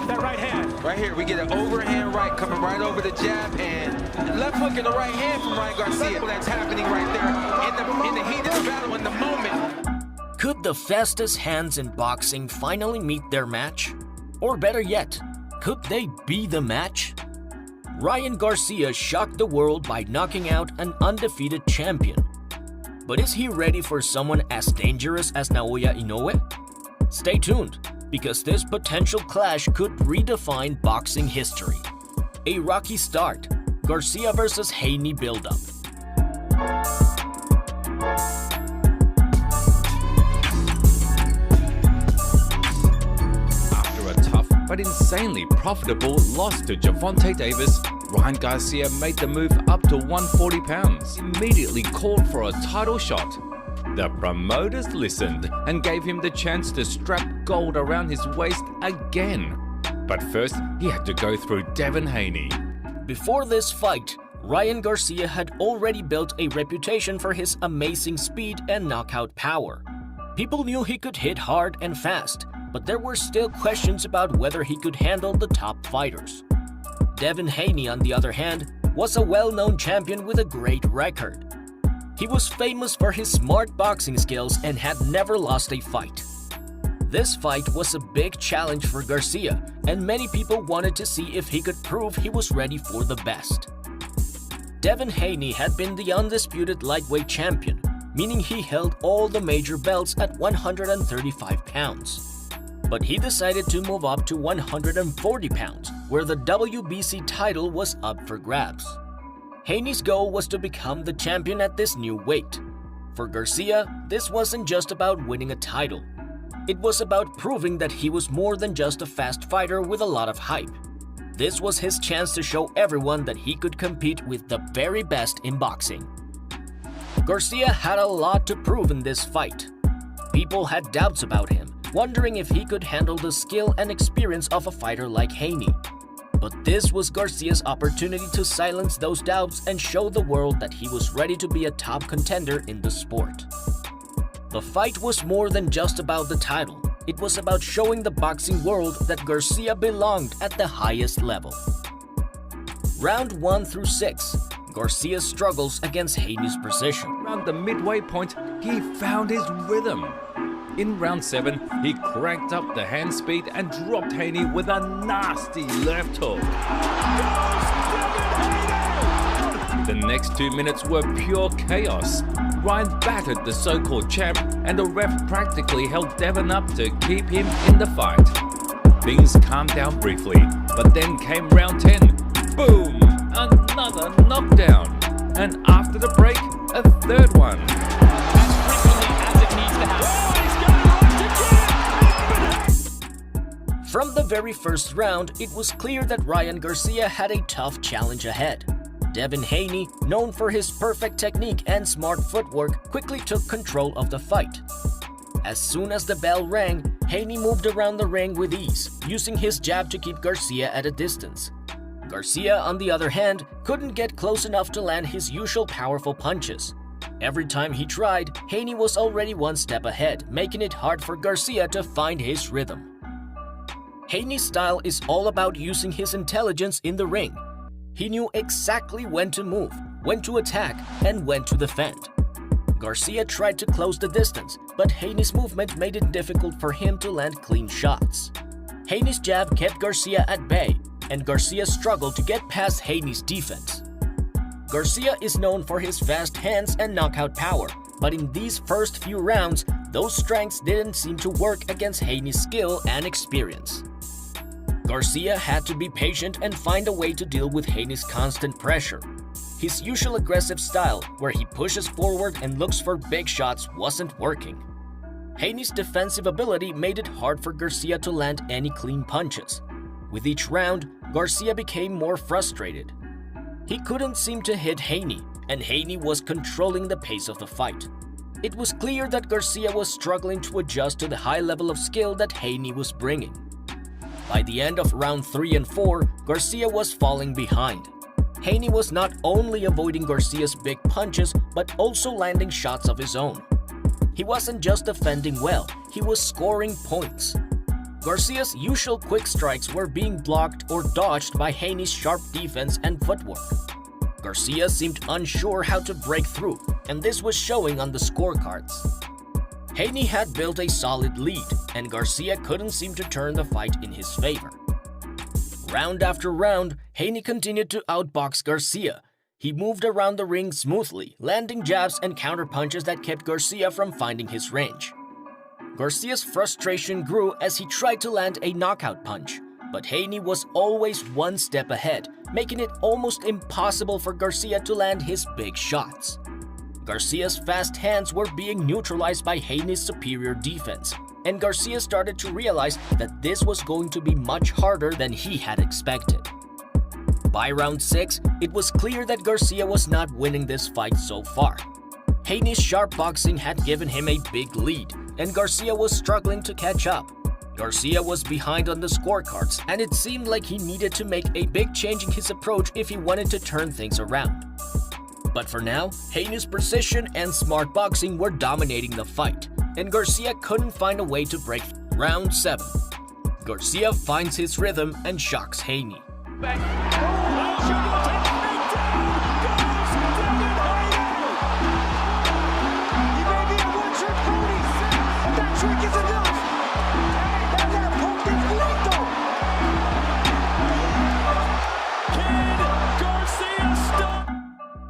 off that right hand. Right here, we get an overhand right coming right over the jab and left hook in the right hand from Ryan Garcia. That's happening right there in the heat of the battle, in the moment. Could the fastest hands in boxing finally meet their match? Or better yet, could they be the match? Ryan Garcia shocked the world by knocking out an undefeated champion. But is he ready for someone as dangerous as Naoya Inoue? Stay tuned, because this potential clash could redefine boxing history. A rocky start, Garcia versus Haney build-up. After a tough but insanely profitable loss to Gervonta Davis, Ryan Garcia made the move up to 140 pounds, immediately called for a title shot. The promoters listened and gave him the chance to strap gold around his waist again. But first, he had to go through Devin Haney. Before this fight, Ryan Garcia had already built a reputation for his amazing speed and knockout power. People knew he could hit hard and fast, but there were still questions about whether he could handle the top fighters. Devin Haney, on the other hand, was a well-known champion with a great record. He was famous for his smart boxing skills and had never lost a fight. This fight was a big challenge for Garcia, and many people wanted to see if he could prove he was ready for the best. Devin Haney had been the undisputed lightweight champion, meaning he held all the major belts at 135 pounds. But he decided to move up to 140 pounds, where the WBC title was up for grabs. Haney's goal was to become the champion at this new weight. For Garcia, this wasn't just about winning a title. It was about proving that he was more than just a fast fighter with a lot of hype. This was his chance to show everyone that he could compete with the very best in boxing. Garcia had a lot to prove in this fight. People had doubts about him, wondering if he could handle the skill and experience of a fighter like Haney. But this was Garcia's opportunity to silence those doubts and show the world that he was ready to be a top contender in the sport. The fight was more than just about the title. It was about showing the boxing world that Garcia belonged at the highest level. Round 1 through 6, Garcia struggles against Haney's precision. Around the midway point, he found his rhythm. In round 7, he cranked up the hand speed and dropped Haney with a nasty left hook. The next 2 minutes were pure chaos. Ryan battered the so-called champ, and the ref practically held Devin up to keep him in the fight. Things calmed down briefly, but then came round 10. Boom! Another knockdown. And after the break, a third one. As frequently as it needs to happen. From the very first round, it was clear that Ryan Garcia had a tough challenge ahead. Devin Haney, known for his perfect technique and smart footwork, quickly took control of the fight. As soon as the bell rang, Haney moved around the ring with ease, using his jab to keep Garcia at a distance. Garcia, on the other hand, couldn't get close enough to land his usual powerful punches. Every time he tried, Haney was already one step ahead, making it hard for Garcia to find his rhythm. Haney's style is all about using his intelligence in the ring. He knew exactly when to move, when to attack, and when to defend. Garcia tried to close the distance, but Haney's movement made it difficult for him to land clean shots. Haney's jab kept Garcia at bay, and Garcia struggled to get past Haney's defense. Garcia is known for his fast hands and knockout power, but in these first few rounds, those strengths didn't seem to work against Haney's skill and experience. Garcia had to be patient and find a way to deal with Haney's constant pressure. His usual aggressive style, where he pushes forward and looks for big shots, wasn't working. Haney's defensive ability made it hard for Garcia to land any clean punches. With each round, Garcia became more frustrated. He couldn't seem to hit Haney, and Haney was controlling the pace of the fight. It was clear that Garcia was struggling to adjust to the high level of skill that Haney was bringing. By the end of round 3 and 4, Garcia was falling behind. Haney was not only avoiding Garcia's big punches, but also landing shots of his own. He wasn't just defending well, he was scoring points. Garcia's usual quick strikes were being blocked or dodged by Haney's sharp defense and footwork. Garcia seemed unsure how to break through, and this was showing on the scorecards. Haney had built a solid lead, and Garcia couldn't seem to turn the fight in his favor. Round after round, Haney continued to outbox Garcia. He moved around the ring smoothly, landing jabs and counterpunches that kept Garcia from finding his range. Garcia's frustration grew as he tried to land a knockout punch, but Haney was always one step ahead, making it almost impossible for Garcia to land his big shots. Garcia's fast hands were being neutralized by Haney's superior defense, and Garcia started to realize that this was going to be much harder than he had expected. By round 6, it was clear that Garcia was not winning this fight so far. Haney's sharp boxing had given him a big lead, and Garcia was struggling to catch up. Garcia was behind on the scorecards, and it seemed like he needed to make a big change in his approach if he wanted to turn things around. But for now, Haney's precision and smart boxing were dominating the fight, and Garcia couldn't find a way to break. Round 7. Garcia finds his rhythm and shocks Haney.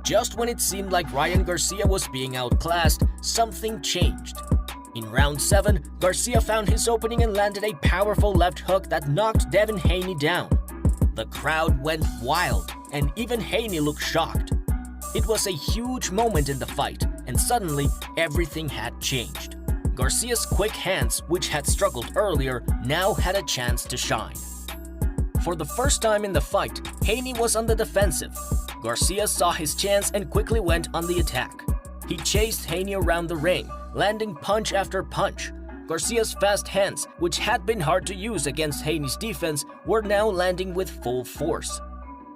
Just when it seemed like Ryan Garcia was being outclassed, something changed. In round 7, Garcia found his opening and landed a powerful left hook that knocked Devin Haney down. The crowd went wild, and even Haney looked shocked. It was a huge moment in the fight, and suddenly everything had changed. Garcia's quick hands, which had struggled earlier, now had a chance to shine. For the first time in the fight, Haney was on the defensive. Garcia saw his chance and quickly went on the attack. He chased Haney around the ring, landing punch after punch. Garcia's fast hands, which had been hard to use against Haney's defense, were now landing with full force.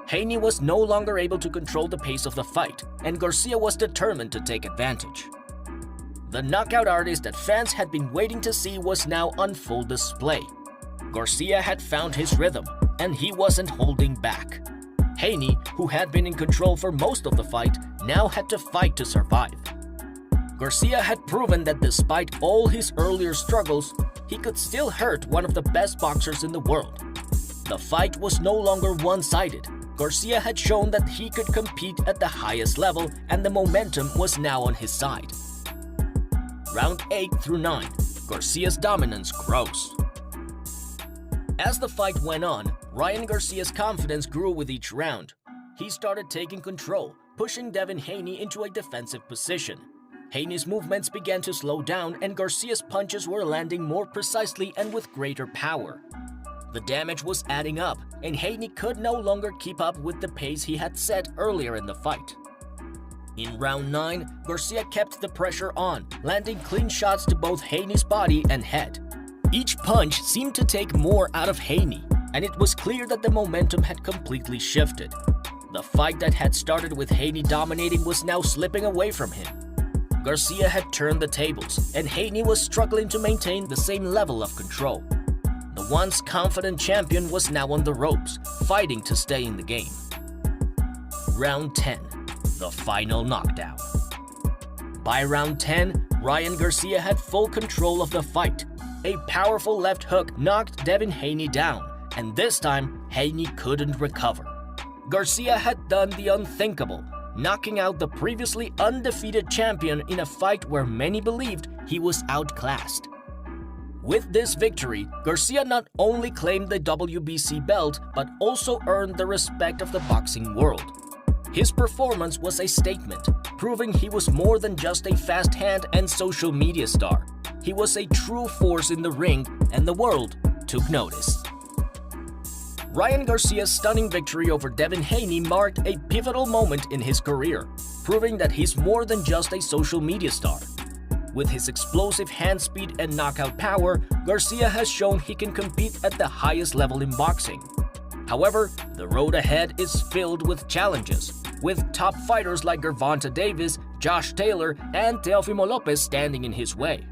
Haney was no longer able to control the pace of the fight, and Garcia was determined to take advantage. The knockout artist that fans had been waiting to see was now on full display. Garcia had found his rhythm, and he wasn't holding back. Haney, who had been in control for most of the fight, now had to fight to survive. Garcia had proven that despite all his earlier struggles, he could still hurt one of the best boxers in the world. The fight was no longer one-sided. Garcia had shown that he could compete at the highest level, and the momentum was now on his side. Round 8 through 9, Garcia's dominance grows. As the fight went on, Ryan Garcia's confidence grew with each round. He started taking control, pushing Devin Haney into a defensive position. Haney's movements began to slow down, and Garcia's punches were landing more precisely and with greater power. The damage was adding up, and Haney could no longer keep up with the pace he had set earlier in the fight. In round 9, Garcia kept the pressure on, landing clean shots to both Haney's body and head. Each punch seemed to take more out of Haney, and it was clear that the momentum had completely shifted. The fight that had started with Haney dominating was now slipping away from him. Garcia had turned the tables, and Haney was struggling to maintain the same level of control. The once confident champion was now on the ropes, fighting to stay in the game. Round 10, the final knockdown. By round 10, Ryan Garcia had full control of the fight. A powerful left hook knocked Devin Haney down, and this time, Haney couldn't recover. Garcia had done the unthinkable, knocking out the previously undefeated champion in a fight where many believed he was outclassed. With this victory, Garcia not only claimed the WBC belt, but also earned the respect of the boxing world. His performance was a statement, proving he was more than just a fast hand and social media star. He was a true force in the ring, and the world took notice. Ryan Garcia's stunning victory over Devin Haney marked a pivotal moment in his career, proving that he's more than just a social media star. With his explosive hand speed and knockout power, Garcia has shown he can compete at the highest level in boxing. However, the road ahead is filled with challenges, with top fighters like Gervonta Davis, Josh Taylor, and Teofimo Lopez standing in his way.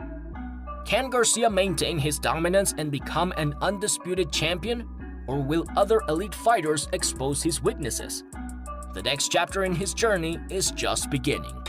Can Garcia maintain his dominance and become an undisputed champion? Or will other elite fighters expose his weaknesses? The next chapter in his journey is just beginning.